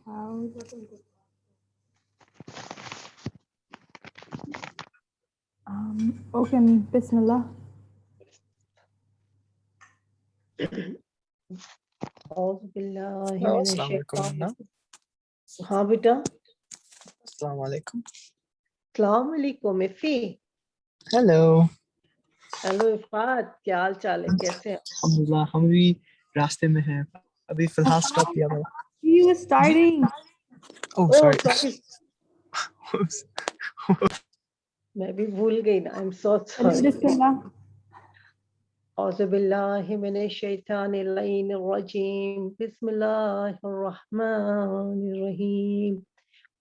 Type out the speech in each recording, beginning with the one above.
Okay, Bismillah. السلام علیکم. ہاں بیٹا. السلام علیکم. السلام علیکم افی. ہیلو. ہیلو افات، کیا حال چال ہے؟ کیسے ہیں؟ الحمدللہ ہم بھی راستے میں ہیں ابھی فی الحال اسٹاپ کیا تھا. You were starting. Oh Oh, sorry. sorry. میں بھی بھول گئی نا. I'm so sorry. Bismillah. اعوذ باللہ من الشیطان اللعین الرجیم. بسم اللہ الرحمن الرحیم.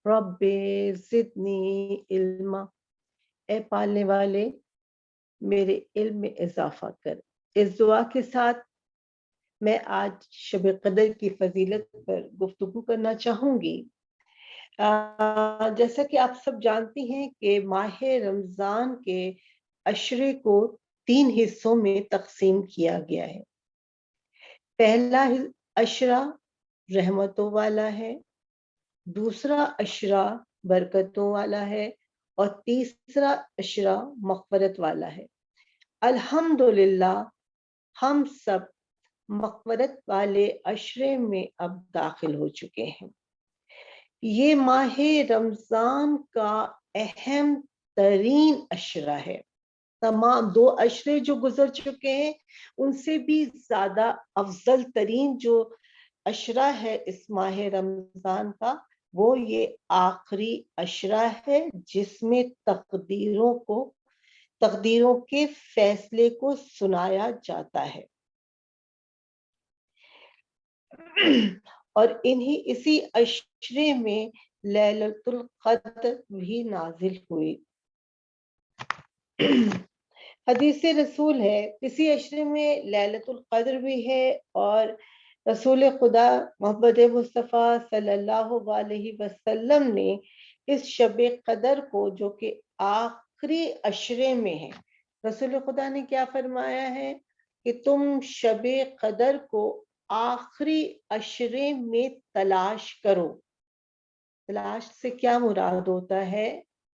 رب زدنی علما. اے پالنے والے میرے علم میں اضافہ کر. اس دعا کے ساتھ میں آج شب قدر کی فضیلت پر گفتگو کرنا چاہوں گی. جیسا کہ آپ سب جانتی ہیں کہ ماہ رمضان کے عشرے کو 3 حصوں میں تقسیم کیا گیا ہے. پہلا عشرہ رحمتوں والا ہے، دوسرا عشرہ برکتوں والا ہے، اور تیسرا عشرہ مغفرت والا ہے. الحمدللہ ہم سب مغفرت والے عشرے میں اب داخل ہو چکے ہیں. یہ ماہ رمضان کا اہم ترین عشرہ ہے. تمام 2 عشرے جو گزر چکے ہیں ان سے بھی زیادہ افضل ترین جو عشرہ ہے اس ماہ رمضان کا، وہ یہ آخری عشرہ ہے جس میں تقدیروں کے فیصلے کو سنایا جاتا ہے. اور اسی عشرے میں لیلۃ القدر بھی نازل ہوئی. حدیث رسول ہے اسی عشرے میں لیلۃ القدر بھی ہے، اور رسول خدا محمد مصطفیٰ صلی اللہ علیہ وسلم نے اس شب قدر کو جو کہ آخری عشرے میں ہے، رسول خدا نے کیا فرمایا ہے کہ تم شب قدر کو آخری عشرے میں تلاش کرو. تلاش سے کیا مراد ہوتا ہے؟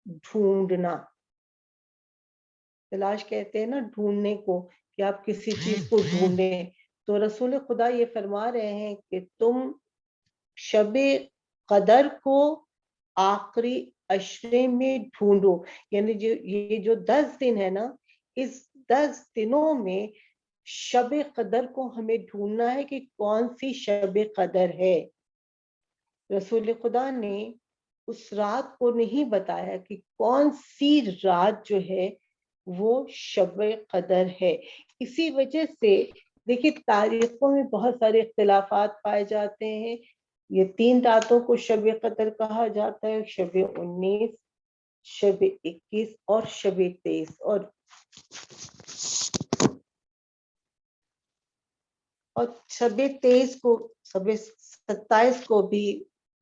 ڈھونڈنا. تلاش کہتے ہیں نا ڈھونڈنے کو، کہ آپ کسی چیز کو ڈھونڈیں. تو رسول خدا یہ فرما رہے ہیں کہ تم شب قدر کو آخری عشرے میں ڈھونڈو. یعنی یہ جو 10 دن ہے نا، اس 10 دنوں میں شب قدر کو ہمیں ڈھونڈنا ہے کہ کون سی شب قدر ہے. رسول خدا نے اس رات کو نہیں بتایا کہ کون سی رات جو ہے وہ شب قدر ہے. اسی وجہ سے دیکھیے تاریخوں میں بہت سارے اختلافات پائے جاتے ہیں. یہ 3 راتوں کو شب قدر کہا جاتا ہے: شب 19، شب 21 اور شب 23. اور شب 23 کو، شب 27 کو بھی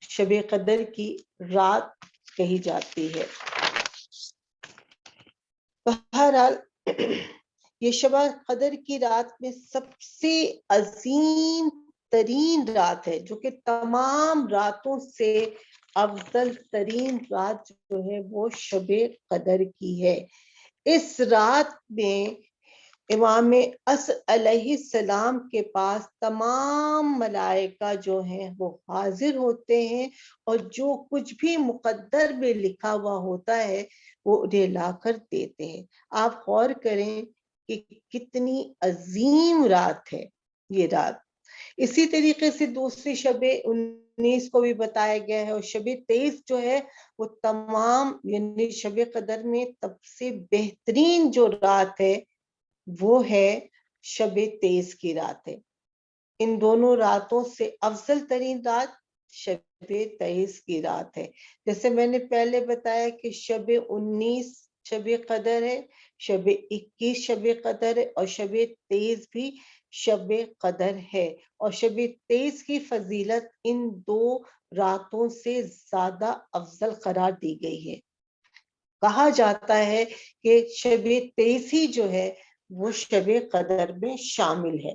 شب قدر کی رات کہی جاتی ہے. بہرحال یہ شب قدر کی رات میں سب سے عظیم ترین رات ہے، جو کہ تمام راتوں سے افضل ترین رات جو ہے وہ شب قدر کی ہے. اس رات میں امام عصر علیہ السلام کے پاس تمام ملائکہ جو ہیں وہ حاضر ہوتے ہیں، اور جو کچھ بھی مقدر میں لکھا ہوا ہوتا ہے وہ انہیں لا کر دیتے ہیں. آپ غور کریں کہ کتنی عظیم رات ہے یہ رات. اسی طریقے سے دوسری شب 19 کو بھی بتایا گیا ہے، اور شب 23 جو ہے وہ تمام یعنی شب قدر میں سب سے بہترین جو رات ہے وہ ہے شب 23 کی رات ہے. ان دونوں راتوں سے افضل ترین رات شب 23 کی رات ہے. جیسے میں نے پہلے بتایا کہ شب 19 شب قدر ہے، شب 21 شب قدر ہے، اور شب 23 بھی شب قدر ہے. اور شب 23 کی فضیلت ان 2 راتوں سے زیادہ افضل قرار دی گئی ہے. کہا جاتا ہے کہ شب 23 ہی جو ہے وہ شب قدر میں شامل ہے.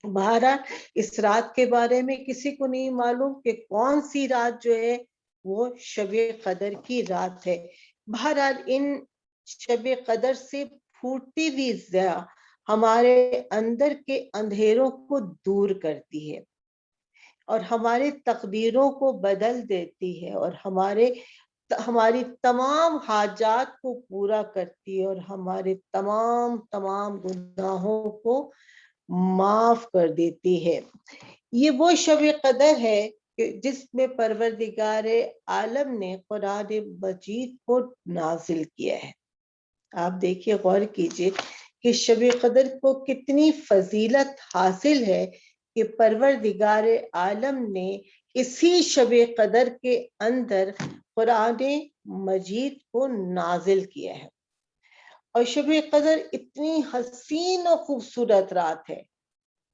بہرحال اس رات کے بارے میں کسی کو نہیں معلوم کہ کون سی رات جو ہے وہ شب قدر کی رات ہے. بہرحال ان شب قدر سے پھوٹتی ہوئی ضیاء ہمارے اندر کے اندھیروں کو دور کرتی ہے اور ہمارے تقدیروں کو بدل دیتی ہے اور ہماری تمام حاجات کو پورا کرتی ہے اور ہمارے تمام گناہوں کو معاف کر دیتی ہے. یہ وہ شب قدر ہے کہ جس میں پروردگار عالم نے قرآن مجید کو نازل کیا ہے. آپ دیکھیے، غور کیجئے کہ شب قدر کو کتنی فضیلت حاصل ہے کہ پروردگار عالم نے اسی شب قدر کے اندر قرآن مجید کو نازل کیا ہے. اور شب قدر اتنی حسین و خوبصورت رات ہے.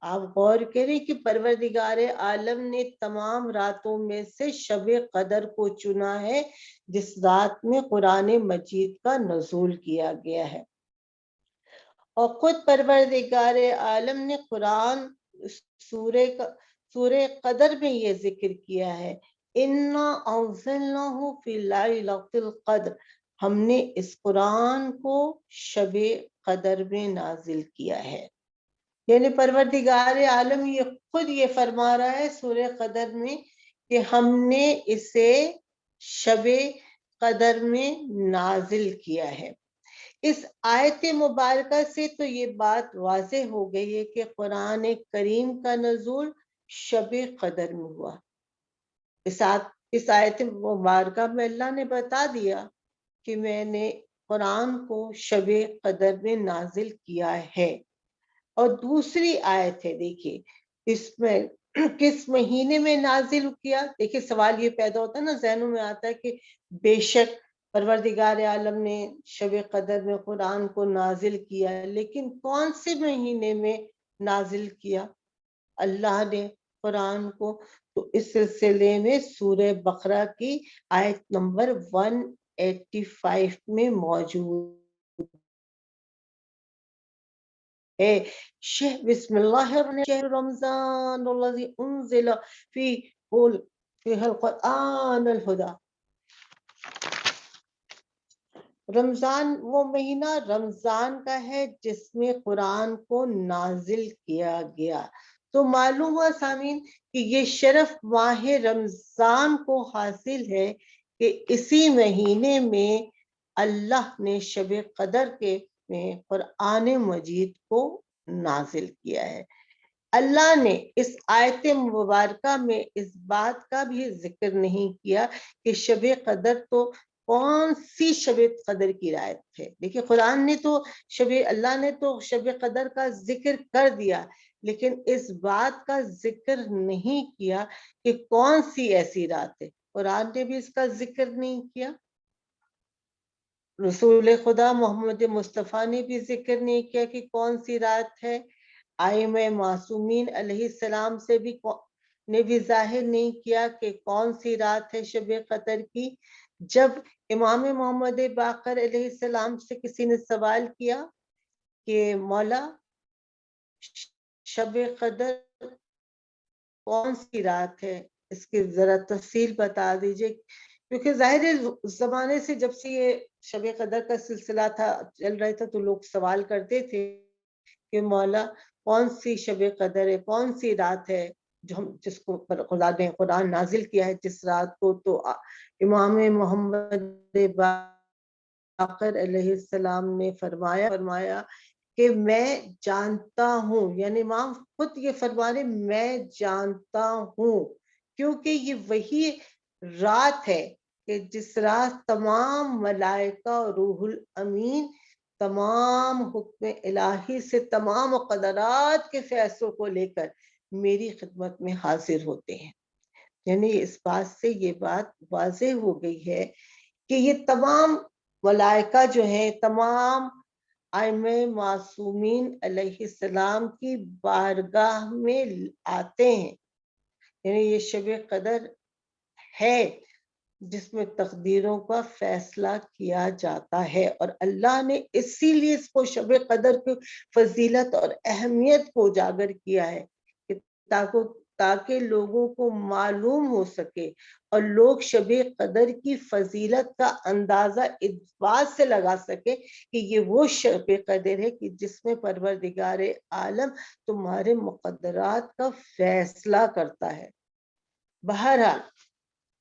آپ غور کریں کہ پروردگار عالم نے تمام راتوں میں سے شب قدر کو چنا ہے جس رات میں قرآن مجید کا نزول کیا گیا ہے. اور خود پروردگار عالم نے قرآن سورہ قدر میں یہ ذکر کیا ہے، اِنَّا أَنزَلْنَاهُ فِي لَيْلَةِ الْقَدْرِ، ہم نے اس قرآن کو شب قدر میں نازل کیا ہے. یعنی پروردگار عالم یہ خود یہ فرما رہا ہے سورہ قدر میں کہ ہم نے اسے شب قدر میں نازل کیا ہے. اس آیت مبارکہ سے تو یہ بات واضح ہو گئی ہے کہ قرآن کریم کا نزول شب قدر میں ہوا. اس آیت مبارکہ میں اللہ نے بتا دیا کہ میں نے قرآن کو شب قدر میں نازل کیا ہے. اور دوسری آیت ہے، دیکھیے اس میں کس مہینے میں نازل کیا. دیکھیے سوال یہ پیدا ہوتا ہے نا، ذہنوں میں آتا ہے کہ بے شک پروردگار عالم نے شب قدر میں قرآن کو نازل کیا، لیکن کون سے مہینے میں نازل کیا اللہ نے قرآن کو؟ تو اس سلسلے میں سورہ بقرہ کی آیت نمبر 185 میں موجود ہے. بسم اللہ الرحمن الرحیم، شہر رمضان الذی انزل فیہ القرآن الہدی. رمضان وہ مہینہ رمضان کا ہے جس میں قرآن کو نازل کیا گیا. تو معلوم ہوا سامعین کہ یہ شرف ماہ رمضان کو حاصل ہے کہ اسی مہینے میں اللہ نے شب قدر کے میں قرآن مجید کو نازل کیا ہے. اللہ نے اس آیت مبارکہ میں اس بات کا بھی ذکر نہیں کیا کہ شب قدر تو کون سی شب قدر کی رات ہے. دیکھیے قرآن نے تو اللہ نے تو شب قدر کا ذکر کر دیا، لیکن اس بات کا ذکر نہیں کیا کہ کون سی ایسی رات ہے. قرآن نے بھی اس کا ذکر نہیں کیا، رسول خدا محمد مصطفیٰ نے بھی ذکر نہیں کیا کہ کون سی رات ہے. ائمہ معصومین علیہ السلام سے بھی نے بھی ظاہر نہیں کیا کہ کون سی رات ہے شب قدر کی. جب امام محمد باقر علیہ السلام سے کسی نے سوال کیا کہ مولا شب قدر کون سی رات ہے، اس کی ذرا تفصیل بتا دیجئے، کیونکہ ظاہر زمانے سے جب سے یہ شب قدر کا سلسلہ تھا چل رہا تھا تو لوگ سوال کرتے تھے کہ مولا کون سی شب قدر ہے، کون سی رات ہے جس کو خدا نے قرآن نازل کیا ہے جس رات کو. تو امام محمد باقر علیہ السلام نے فرمایا کہ میں جانتا ہوں، یعنی امام خود یہ فرما رہے میں جانتا ہوں، کیونکہ یہ وہی رات ہے کہ جس رات تمام ملائکہ اور روح الامین تمام حکم الہی سے تمام مقدرات کے فیصلوں کو لے کر میری خدمت میں حاضر ہوتے ہیں. یعنی اس بات سے یہ بات واضح ہو گئی ہے کہ یہ تمام ملائکہ جو ہیں تمام ائمہ معصومین علیہ السلام کی بارگاہ میں آتے ہیں. یعنی یہ شب قدر ہے جس میں تقدیروں کا فیصلہ کیا جاتا ہے، اور اللہ نے اسی لیے اس کو شب قدر کی فضیلت اور اہمیت کو اجاگر کیا ہے تاکہ لوگوں کو معلوم ہو سکے اور لوگ شب قدر کی فضیلت کا اندازہ اس بات سے لگا سکے کہ یہ وہ شب قدر ہے کہ جس میں پروردگار عالم تمہارے مقدرات کا فیصلہ کرتا ہے۔ بہرحال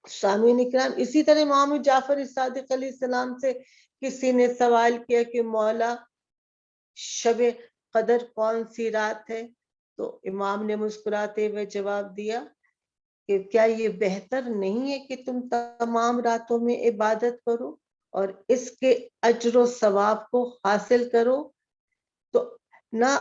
سامعین اکرام، اسی طرح امام جعفر صادق علیہ السلام سے کسی نے سوال کیا کہ مولا شب قدر کون سی رات ہے؟ تو امام نے مسکراتے ہوئے جواب دیا کہ کیا یہ بہتر نہیں ہے کہ تم تمام راتوں میں عبادت کرو اور اس کے اجر و ثواب کو حاصل کرو؟ تو نہ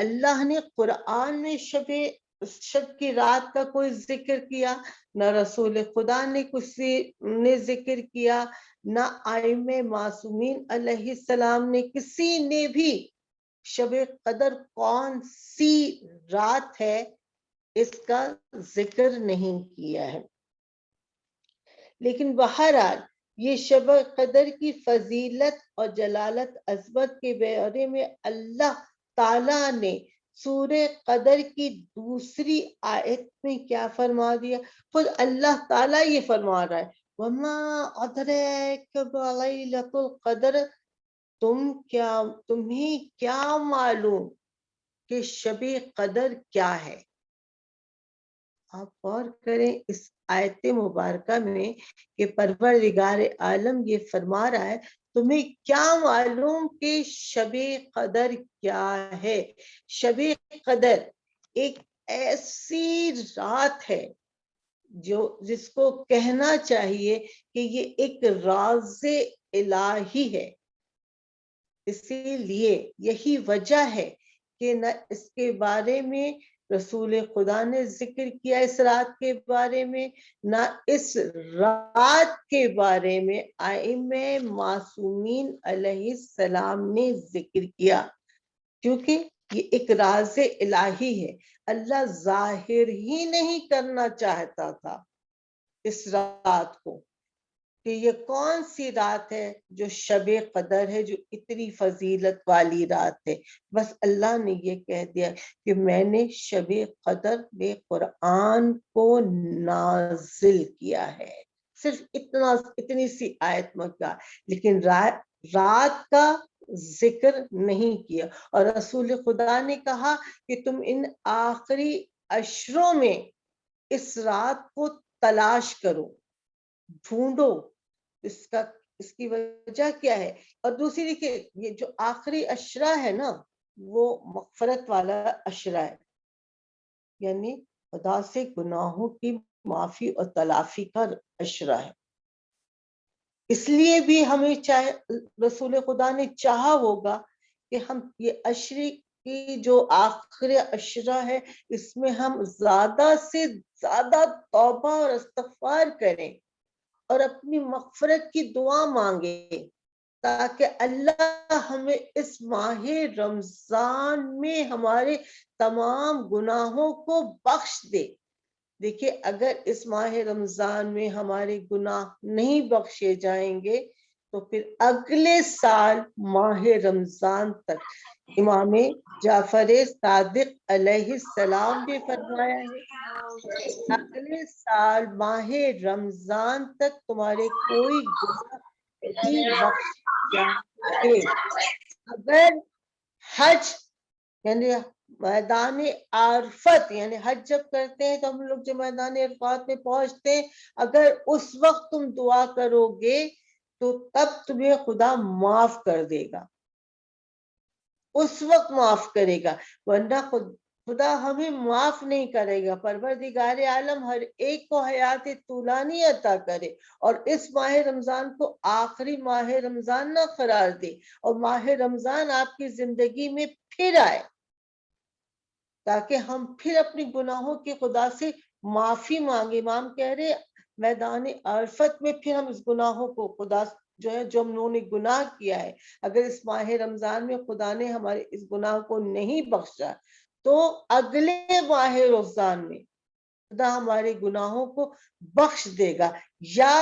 اللہ نے قرآن میں شب کی رات کا کوئی ذکر کیا، نہ رسول خدا نے کسی نے ذکر کیا، نہ ائمہ معصومین علیہ السلام نے کسی نے بھی شب قدر کون سی رات ہے اس کا ذکر نہیں کیا ہے۔ لیکن بہرحال یہ شب قدر کی فضیلت اور جلالت عظمت کے بارے میں اللہ تعالیٰ نے سورہ قدر کی دوسری آیت میں کیا فرما دیا؟ خود اللہ تعالیٰ یہ فرما رہا ہے وَمَا أَدْرَاكَ مَا لَيْلَةُ الْقَدْرِ، تمہیں کیا معلوم کہ شب قدر کیا ہے؟ آپ غور کریں اس آیت مبارکہ میں کہ پروردگار عالم یہ فرما رہا ہے تمہیں کیا معلوم کہ شب قدر کیا ہے۔ شب قدر ایک ایسی رات ہے جس کو کہنا چاہیے کہ یہ ایک راز الہی ہے۔ اسی لیے یہی وجہ ہے کہ نہ اس کے بارے میں رسول خدا نے ذکر کیا اس رات کے بارے میں، نہ اس رات کے بارے میں ائمہ معصومین علیہ السلام نے ذکر کیا، کیونکہ یہ ایک راز الہی ہے۔ اللہ ظاہر ہی نہیں کرنا چاہتا تھا اس رات کو کہ یہ کون سی رات ہے جو شب قدر ہے، جو اتنی فضیلت والی رات ہے۔ بس اللہ نے یہ کہہ دیا کہ میں نے شب قدر میں قرآن کو نازل کیا ہے، صرف اتنی سی آیت میں کہا، لیکن رات کا ذکر نہیں کیا۔ اور رسول خدا نے کہا کہ تم ان آخری عشروں میں اس رات کو تلاش کرو، ڈھونڈو، اس کی وجہ کیا ہے۔ اور دوسری دیکھیے یہ جو آخری عشرہ ہے نا وہ مغفرت والا عشرہ ہے، یعنی خدا سے گناہوں کی معافی اور تلافی کا عشرہ ہے۔ اس لیے بھی ہمیں چاہے رسول خدا نے چاہا ہوگا کہ ہم یہ عشرے کی جو آخری عشرہ ہے اس میں ہم زیادہ سے زیادہ توبہ اور استغفار کریں اور اپنی مغفرت کی دعا مانگے تاکہ اللہ ہمیں اس ماہ رمضان میں ہمارے تمام گناہوں کو بخش دے۔ دیکھیے اگر اس ماہ رمضان میں ہمارے گناہ نہیں بخشے جائیں گے تو پھر اگلے سال ماہ رمضان تک امام جعفر صادق علیہ السلام نے فرمایا ہے اگلے سال ماہ رمضان تک تمہارے کوئی گناہ نہیں بخشے جائیں گے۔ اگر حج یعنی میدان عرفات، یعنی حج جب کرتے ہیں تو ہم لوگ جو میدان عرفات میں پہنچتے ہیں، اگر اس وقت تم دعا کرو گے تو تب تمہیں خدا معاف کر دے گا، اس وقت معاف کرے گا، ورنہ خدا ہمیں معاف نہیں کرے گا۔ پروردگار عالم ہر ایک کو حیات طولانی عطا کرے اور اس ماہ رمضان کو آخری ماہ رمضان نہ قرار دے اور ماہ رمضان آپ کی زندگی میں پھر آئے تاکہ ہم پھر اپنی گناہوں کے خدا سے معافی مانگے۔ امام کہہ رہے میدان عرفت میں پھر ہم اس گناہوں کو خدا جو ہے جو ہم نے گناہ کیا ہے، اگر اس ماہ رمضان میں خدا نے ہمارے اس گناہ کو نہیں بخشا تو اگلے ماہ رمضان میں خدا ہمارے گناہوں کو بخش دے گا یا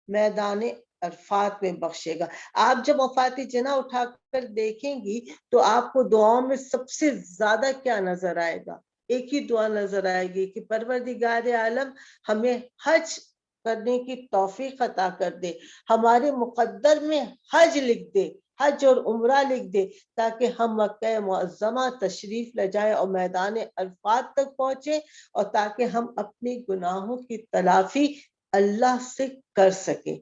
میدان عرفات میں بخشے گا۔ آپ جب وفات جنا اٹھا کر دیکھیں گی تو آپ کو دعاؤں میں سب سے زیادہ کیا نظر آئے گا؟ ایک ہی دعا نظر آئے گی کہ پروردگار عالم ہمیں حج کرنے کی توفیق عطا کر دے، ہمارے مقدر میں حج لکھ دے، حج اور عمرہ لکھ دے، تاکہ ہم مکہ معظمہ تشریف لے جائیں اور میدان عرفات تک پہنچے، اور تاکہ ہم اپنے گناہوں کی تلافی اللہ سے کر سکیں۔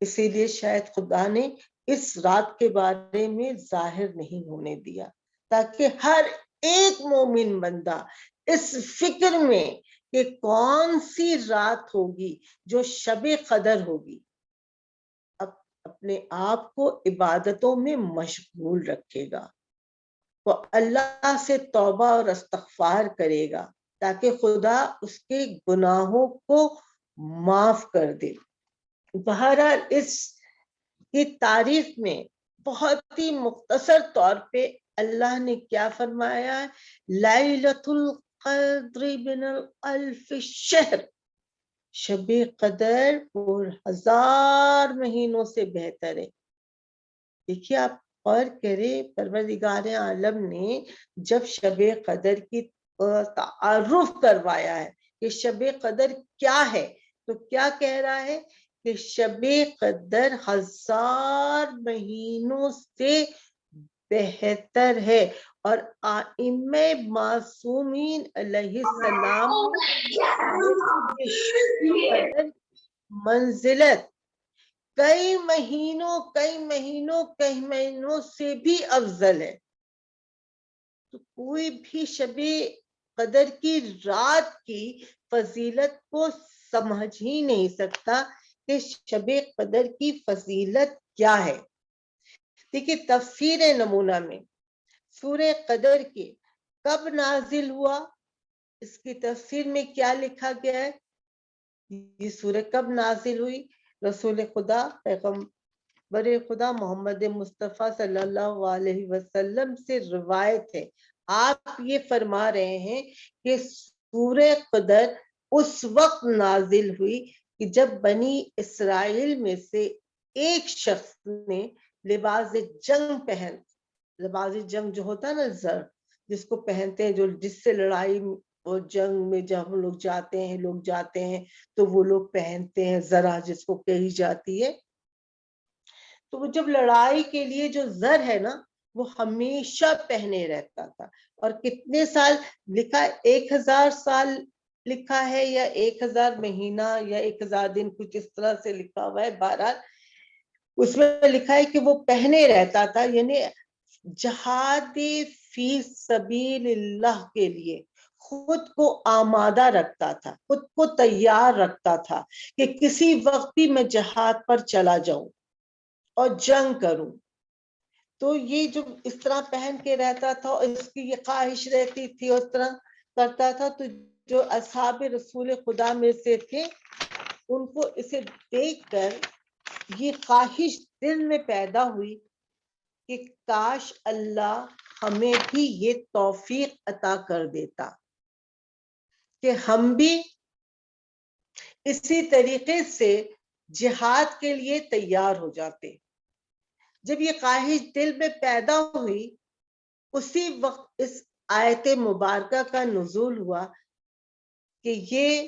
اسی لیے شاید خدا نے اس رات کے بارے میں ظاہر نہیں ہونے دیا، تاکہ ہر ایک مومن بندہ اس فکر میں کہ کون سی رات ہوگی جو شب قدر ہوگی، اپنے آپ کو عبادتوں میں مشغول رکھے گا، وہ اللہ سے توبہ اور استغفار کرے گا تاکہ خدا اس کے گناہوں کو معاف کر دے۔ بہرحال اس کی تاریخ میں بہت ہی مختصر طور پہ اللہ نے کیا فرمایا ہے؟ لیلۃ القدر من الف شہر، شب قدر اور 1000 مہینوں سے بہتر ہے۔ دیکھیے آپ غور کریں، پروردگار عالم نے جب شب قدر کی تعارف کروایا ہے کہ شب قدر کیا ہے، تو کیا کہہ رہا ہے کہ شب قدر 1000 مہینوں سے بہتر ہے، اور ائمہ معصومین علیہ السلام نے قدر منزلت کئی مہینوں سے بھی افضل ہے۔ تو کوئی بھی شب قدر کی رات کی فضیلت کو سمجھ ہی نہیں سکتا کہ شب قدر کی فضیلت کیا ہے۔ دیکھیے تفسیر نمونہ میں سورہ قدر کے کب نازل ہوا، اس کی تفسیر میں کیا لکھا گیا ہے، یہ سورہ کب نازل ہوئی؟ رسول خدا پیغمبر خدا محمد مصطفیٰ صلی اللہ علیہ وسلم سے روایت ہے، آپ یہ فرما رہے ہیں کہ سورہ قدر اس وقت نازل ہوئی کہ جب بنی اسرائیل میں سے ایک شخص نے لباس جنگ جو ہوتا ہے نا، زر جس کو پہنتے ہیں، جس سے لڑائی اور جنگ میں جب ہم لوگ جاتے ہیں تو وہ لوگ پہنتے ہیں زرہ، جس کو کہی جاتی ہے۔ تو وہ جب لڑائی کے لیے جو زر ہے نا، وہ ہمیشہ پہنے رہتا تھا، اور کتنے سال لکھا ہے؟ 1000 سال لکھا ہے، یا 1000 مہینہ، یا 1000 دن، کچھ اس طرح سے لکھا ہوا ہے۔ بہرحال اس میں لکھا ہے کہ وہ پہنے رہتا تھا، یعنی جہاد فی سبیل اللہ کے لیے خود کو آمادہ رکھتا تھا، خود کو تیار رکھتا تھا کہ کسی وقت بھی میں جہاد پر چلا جاؤں اور جنگ کروں۔ تو یہ جو اس طرح پہن کے رہتا تھا، اور اس کی یہ خواہش رہتی تھی، اس طرح کرتا تھا، تو جو اصحاب رسول خدا میں سے تھے ان کو اسے دیکھ کر یہ خواہش دل میں پیدا ہوئی کہ کاش اللہ ہمیں بھی یہ توفیق عطا کر دیتا کہ ہم بھی اسی طریقے سے جہاد کے لیے تیار ہو جاتے۔ جب یہ خواہش دل میں پیدا ہوئی، اسی وقت اس آیت مبارکہ کا نزول ہوا کہ یہ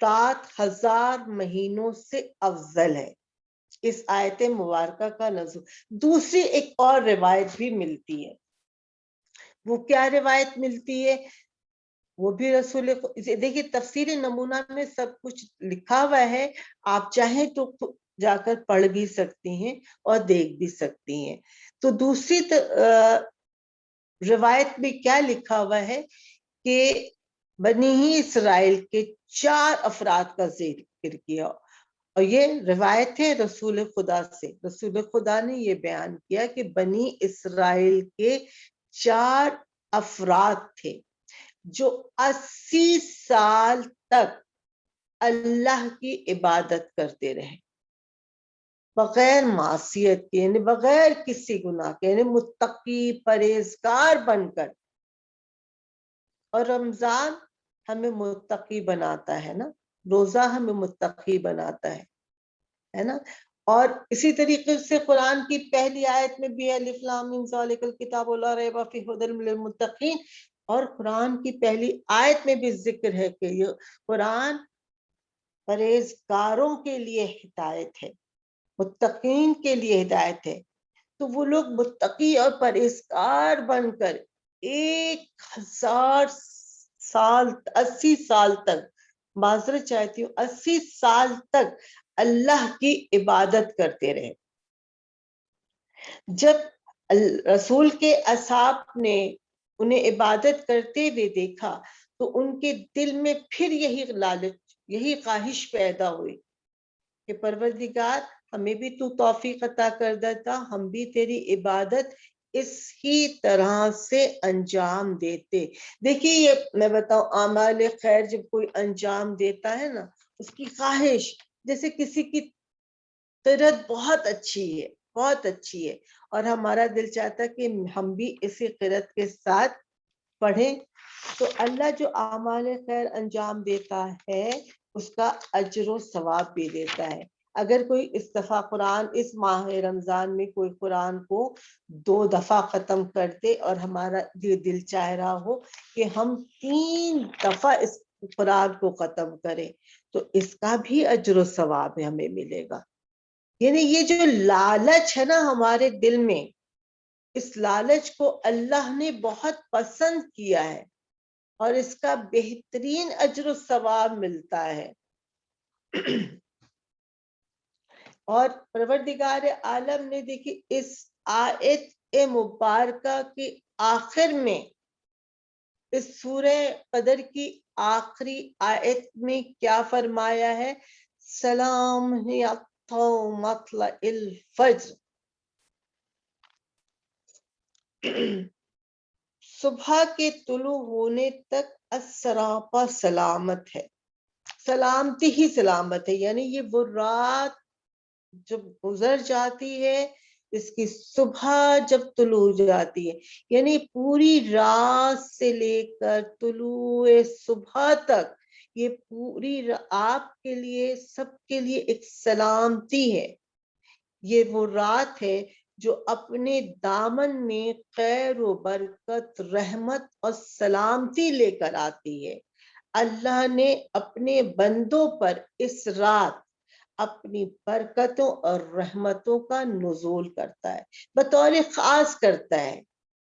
رات 1000 مہینوں سے افضل ہے۔ اس آیت مبارکہ کا نزول دوسری ایک اور روایت بھی ملتی ہے۔ وہ کیا روایت ملتی ہے؟ وہ بھی رسول، دیکھیے تفسیر نمونہ میں سب کچھ لکھا ہوا ہے، آپ چاہیں تو جا کر پڑھ بھی سکتی ہیں اور دیکھ بھی سکتی ہیں۔ تو دوسری روایت میں کیا لکھا ہوا ہے کہ بنی اسرائیل کے 4 افراد کا ذکر کیا، اور یہ روایت ہے رسول خدا سے۔ رسول خدا نے یہ بیان کیا کہ بنی اسرائیل کے 4 افراد تھے جو 80 سال تک اللہ کی عبادت کرتے رہے، بغیر معصیت کے، یعنی بغیر کسی گناہ کے، یعنی متقی پرہیزگار بن کر۔ اور رمضان ہمیں متقی بناتا ہے نا، روزہ ہمیں متقی بناتا ہے نا۔ اور اسی طریقے سے قرآن کی پہلی آیت میں بھی الف لام میم ذالک الکتاب لا ریب فیہ ھدی للمتقین، اور قرآن کی پہلی آیت میں بھی ذکر ہے کہ یہ قرآن پرہیزگاروں کے لیے ہدایت ہے، متقین کے لیے ہدایت ہے. تو وہ لوگ متقی اور پرہیزگار بن کر 1000 سال 80 سال تک، معذرت چاہتی ہوں، 80 سال تک اللہ کی عبادت کرتے رہے. جب رسول کے اصحاب نے انہیں عبادت کرتے ہوئے دیکھا تو ان کے دل میں پھر یہی لالچ، یہی خواہش پیدا ہوئی کہ پروردگار ہمیں بھی تو توفیق عطا کر دیتا، ہم بھی تیری عبادت اس ہی طرح سے انجام دیتے. دیکھیے یہ میں بتاؤں، اعمال خیر جب کوئی انجام دیتا ہے نا، اس کی خواہش، جیسے کسی کی قرت بہت اچھی ہے، بہت اچھی ہے، اور ہمارا دل چاہتا ہے کہ ہم بھی اسی قرت کے ساتھ پڑھیں، تو اللہ جو اعمال خیر انجام دیتا ہے اس کا اجر و ثواب بھی دیتا ہے. اگر کوئی اس دفعہ قرآن اس ماہ رمضان میں کوئی قرآن کو 2 دفعہ ختم کر دے اور ہمارا یہ دل چاہ رہا ہو کہ ہم 3 دفعہ اس قرآن کو ختم کریں تو اس کا بھی اجر و ثواب ہمیں ملے گا. یعنی یہ جو لالچ ہے نا ہمارے دل میں، اس لالچ کو اللہ نے بہت پسند کیا ہے اور اس کا بہترین اجر و ثواب ملتا ہے. اور پروردگار عالم نے دیکھی اس آیت مبارکہ کے آخر میں، اس سورہ قدر کی آخری آیت میں کیا فرمایا ہے؟ سلام ہی مطلع الفجر، صبح کے طلوع ہونے تک السراپا سلامت ہے، سلامتی ہی سلامت ہے. یعنی یہ وہ رات جب گزر جاتی ہے، اس کی صبح جب طلوع ہو جاتی ہے، یعنی پوری رات سے لے کر طلوع صبح تک یہ پوری آپ کے لیے، سب کے لیے ایک سلامتی ہے. یہ وہ رات ہے جو اپنے دامن میں خیر و برکت، رحمت اور سلامتی لے کر آتی ہے. اللہ نے اپنے بندوں پر اس رات اپنی برکتوں اور رحمتوں کا نزول کرتا ہے، بطور خاص کرتا ہے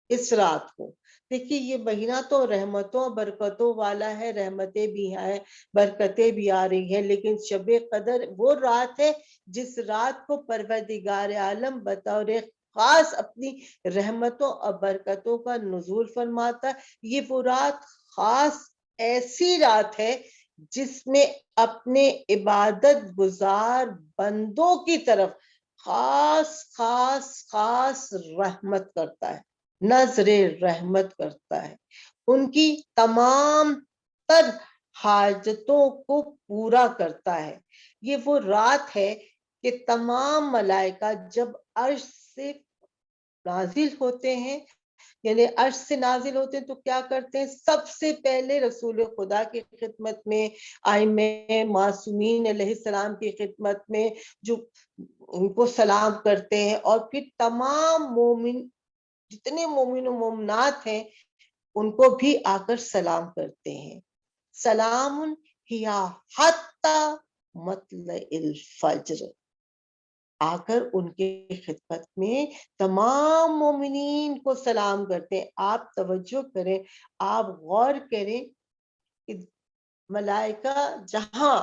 اس رات کو. دیکھیے یہ مہینہ تو رحمتوں اور برکتوں والا ہے، رحمتیں بھی ہیں، برکتیں بھی آ رہی ہیں، لیکن شب قدر وہ رات ہے جس رات کو پروردگار عالم بطور خاص اپنی رحمتوں اور برکتوں کا نزول فرماتا ہے. یہ وہ رات خاص ایسی رات ہے جس میں اپنے عبادت گزار بندوں کی طرف خاص خاص خاص رحمت کرتا ہے، نظر رحمت کرتا ہے، ان کی تمام تر حاجتوں کو پورا کرتا ہے. یہ وہ رات ہے کہ تمام ملائکہ جب عرش سے نازل ہوتے ہیں، یعنی عرش سے نازل ہوتے ہیں تو کیا کرتے ہیں؟ سب سے پہلے رسول خدا کی خدمت میں، ائمہ معصومین علیہ السلام کی خدمت میں جو ان کو سلام کرتے ہیں، اور پھر تمام مومن، جتنے مومن و مومنات ہیں ان کو بھی آ کر سلام کرتے ہیں. سلام ہی حتی مطلع الفجر، آ کر ان کے خدمت میں تمام مومنین کو سلام کرتے ہیں. آپ توجہ کریں، آپ غور کریں کہ ملائکہ جہاں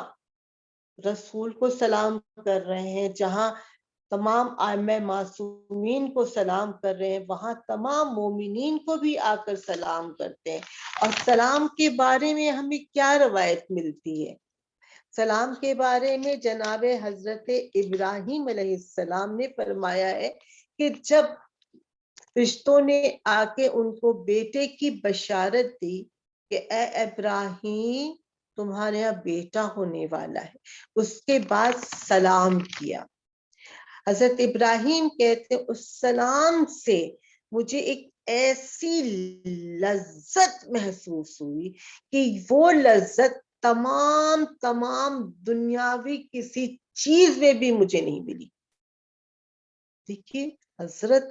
رسول کو سلام کر رہے ہیں، جہاں تمام ائمہ معصومین کو سلام کر رہے ہیں، وہاں تمام مومنین کو بھی آ کر سلام کرتے ہیں. اور سلام کے بارے میں ہمیں کیا روایت ملتی ہے؟ سلام کے بارے میں جناب حضرت ابراہیم علیہ السلام نے فرمایا ہے کہ جب فرشتوں نے آ کے ان کو بیٹے کی بشارت دی کہ اے ابراہیم تمہارے یہاں بیٹا ہونے والا ہے، اس کے بعد سلام کیا. حضرت ابراہیم کہتے اس سلام سے مجھے ایک ایسی لذت محسوس ہوئی کہ وہ لذت تمام دنیاوی کسی چیز میں بھی مجھے نہیں ملی. دیکھیے حضرت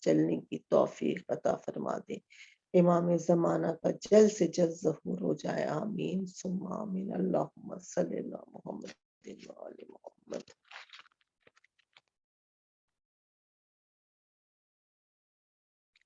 چلنے کی توفیق عطا فرما دے. امام زمانہ کا جلد سے جلد ظہور ہو جائے. آمین ثم آمین. اللہم صلی اللہ محمد وعلی محمد.